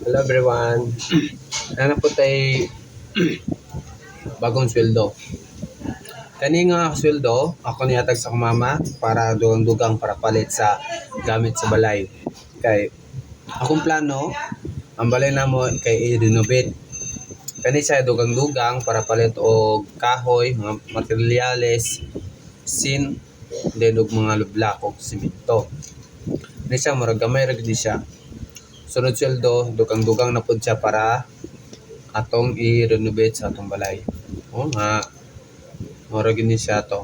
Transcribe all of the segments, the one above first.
Hello everyone. Nanap po tayo bagong sweldo. Kani nga sweldo, ako niyatag sa kumama para dugang-dugang para palit sa gamit sa balay. Kay akong plano, ang balay na mo kay i-renovate. Kani siya dugang-dugang para palit og kahoy, mga materyales, sin, then og mga lublak og simento. Kani siya murag gamay ra gid siya. Sunod sweldo, dugang-dugang na pud siya para atong i-renovate sa atong balay. O nga, mura gini siya to.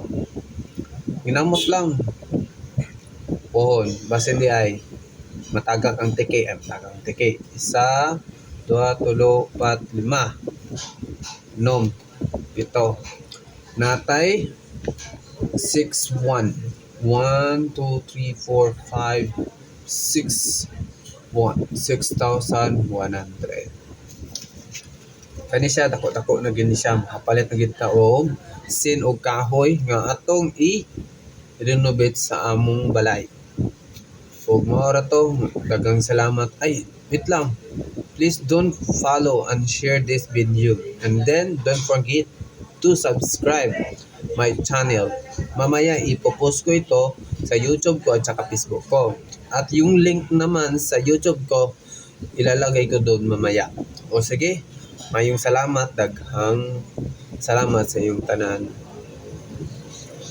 Ginamos lang. Pohon, basin di ay matagak ang tiki, matagak ang tiki. 1, 2, 3, 4, 5. Nom, 7. Natay 6, 1. 1, 2, 3, 4, 5, 6. 6,100. Kani siya dako-dako na gini siya, makapalit na gid ta og sin og kahoy nga atong i-renovate sa among balay. Ug mao ra to, daghang salamat. Ay, wait lang. Please don't follow and share this video, and then don't forget to subscribe my channel. Mamaya ipopost ko ito sa YouTube ko at saka Facebook ko. At yung link naman sa YouTube ko, ilalagay ko doon mamaya. O sige, mayong salamat, daghang salamat sa iyong tanan.